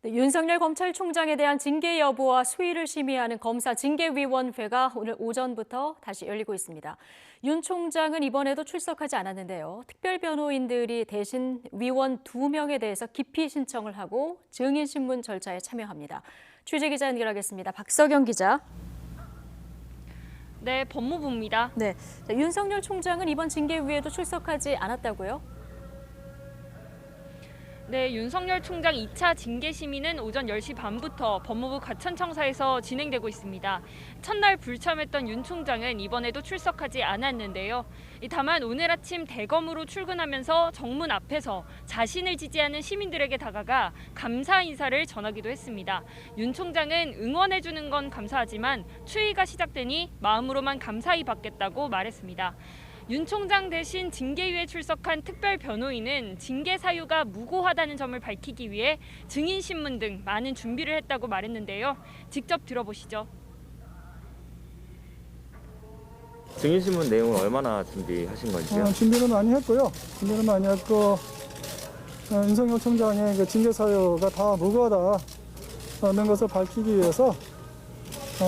네, 윤석열 검찰총장에 대한 징계 여부와 수위를 심의하는 검사 징계위원회가 오늘 오전부터 다시 열리고 있습니다. 윤 총장은 이번에도 출석하지 않았는데요. 특별 변호인들이 대신 위원 2명에 대해서 기피 신청을 하고 증인신문 절차에 참여합니다. 취재기자 연결하겠습니다. 박석영 기자. 네, 법무부입니다. 네, 윤석열 총장은 이번 징계위에도 출석하지 않았다고요? 네, 윤석열 총장 2차 징계 심의는 오전 10시 반부터 법무부 과천청사에서 진행되고 있습니다. 첫날 불참했던 윤 총장은 이번에도 출석하지 않았는데요. 다만 오늘 아침 대검으로 출근하면서 정문 앞에서 자신을 지지하는 시민들에게 다가가 감사 인사를 전하기도 했습니다. 윤 총장은 응원해주는 건 감사하지만 추위가 시작되니 마음으로만 감사히 받겠다고 말했습니다. 윤 총장 대신 징계위에 출석한 특별 변호인은 징계 사유가 무고하다는 점을 밝히기 위해 증인신문 등 많은 준비를 했다고 말했는데요. 직접 들어보시죠. 증인신문 내용을 얼마나 준비하신 건지요? 준비를 많이 했고요. 윤석열 총장의 그 징계 사유가 다 무고하다는 것을 밝히기 위해서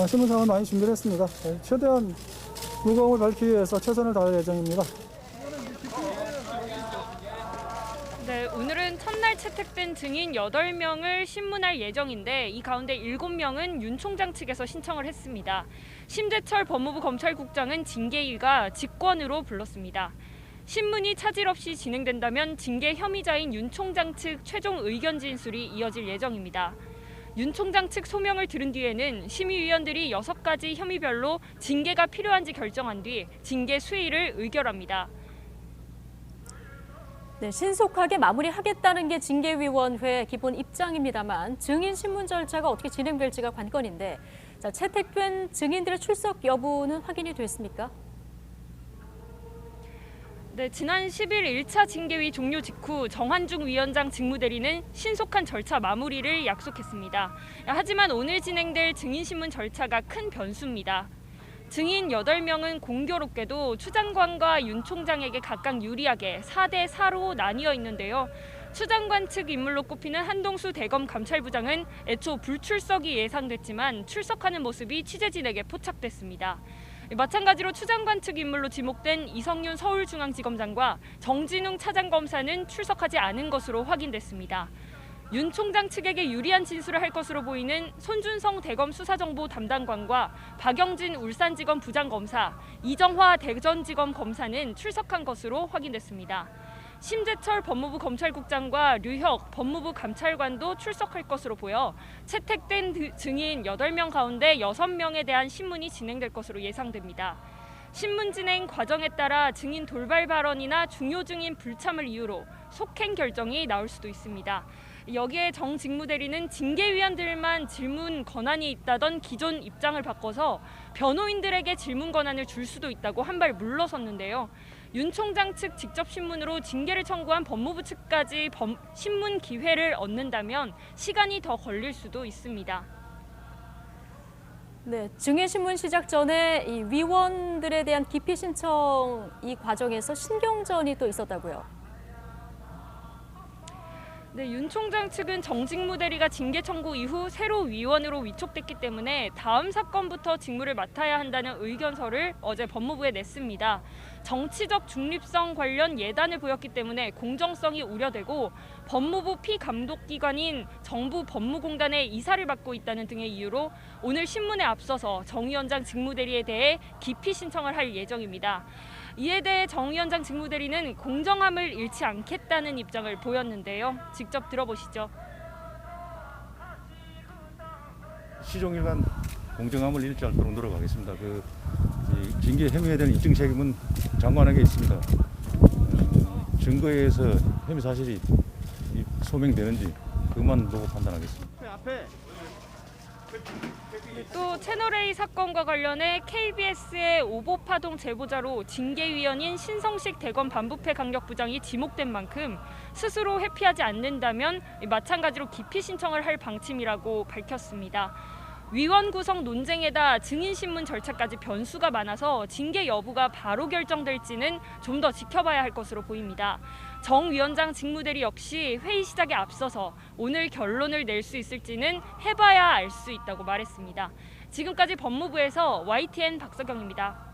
신문상을 많이 준비를 했습니다. 최대한 무거움을 밝히기 위해서 최선을 다할 예정입니다. 네, 오늘은 첫날 채택된 증인 8명을 신문할 예정인데 이 가운데 7명은 윤 총장 측에서 신청을 했습니다. 심재철 법무부 검찰국장은 징계위가 직권으로 불렀습니다. 신문이 차질 없이 진행된다면 징계 혐의자인 윤 총장 측 최종 의견 진술이 이어질 예정입니다. 윤 총장 측 소명을 들은 뒤에는 심의위원들이 6가지 혐의별로 징계가 필요한지 결정한 뒤 징계 수위를 의결합니다. 네, 신속하게 마무리하겠다는 게 징계위원회의 기본 입장입니다만 증인 신문 절차가 어떻게 진행될지가 관건인데 채택된 증인들의 출석 여부는 확인이 됐습니까? 네, 지난 10일 1차 징계위 종료 직후 정한중 위원장 직무대리는 신속한 절차 마무리를 약속했습니다. 하지만 오늘 진행될 증인신문 절차가 큰 변수입니다. 증인 8명은 공교롭게도 추 장관과 윤 총장에게 각각 유리하게 4대 4로 나뉘어 있는데요. 추 장관 측 인물로 꼽히는 한동수 대검 감찰부장은 애초 불출석이 예상됐지만 출석하는 모습이 취재진에게 포착됐습니다. 마찬가지로 추 장관 측 인물로 지목된 이성윤 서울중앙지검장과 정진웅 차장검사는 출석하지 않은 것으로 확인됐습니다. 윤 총장 측에게 유리한 진술을 할 것으로 보이는 손준성 대검 수사정보 담당관과 박영진 울산지검 부장검사, 이정화 대전지검 검사는 출석한 것으로 확인됐습니다. 심재철 법무부 검찰국장과 류혁 법무부 감찰관도 출석할 것으로 보여 채택된 증인 8명 가운데 6명에 대한 신문이 진행될 것으로 예상됩니다. 신문 진행 과정에 따라 증인 돌발 발언이나 중요 증인 불참을 이유로 속행 결정이 나올 수도 있습니다. 여기에 정 직무대리는 징계위원들만 질문 권한이 있다던 기존 입장을 바꿔서 변호인들에게 질문 권한을 줄 수도 있다고 한 발 물러섰는데요. 윤 총장 측 직접 신문으로 징계를 청구한 법무부 측까지 신문 기회를 얻는다면 시간이 더 걸릴 수도 있습니다. 네, 증인신문 시작 전에 이 위원들에 대한 기피 신청 이 과정에서 신경전이 또 있었다고요. 네, 윤 총장 측은 정직무 대리가 징계 청구 이후 새로 위원으로 위촉됐기 때문에 다음 사건부터 직무를 맡아야 한다는 의견서를 어제 법무부에 냈습니다. 정치적 중립성 관련 예단을 보였기 때문에 공정성이 우려되고 법무부 피감독기관인 정부 법무공단의 이사를 맡고 있다는 등의 이유로 오늘 신문에 앞서서 정 위원장 직무대리에 대해 기피 신청을 할 예정입니다. 이에 대해 정 위원장 직무대리는 공정함을 잃지 않겠다는 입장을 보였는데요. 직접 들어보시죠. 시종일관 공정함을 잃지 않도록 노력하겠습니다. 징계 혐의에 대한 입증 책임은 장관에게 있습니다. 증거에 의해서 혐의 사실이 소명되는지 그것만 보고 판단하겠습니다. 또 채널A 사건과 관련해 KBS의 오보파동 제보자로 징계위원인 신성식 대검 반부패 강력부장이 지목된 만큼 스스로 회피하지 않는다면 마찬가지로 기피 신청을 할 방침이라고 밝혔습니다. 위원 구성 논쟁에다 증인신문 절차까지 변수가 많아서 징계 여부가 바로 결정될지는 좀 더 지켜봐야 할 것으로 보입니다. 정 위원장 직무대리 역시 회의 시작에 앞서서 오늘 결론을 낼 수 있을지는 해봐야 알 수 있다고 말했습니다. 지금까지 법무부에서 YTN 박서경입니다.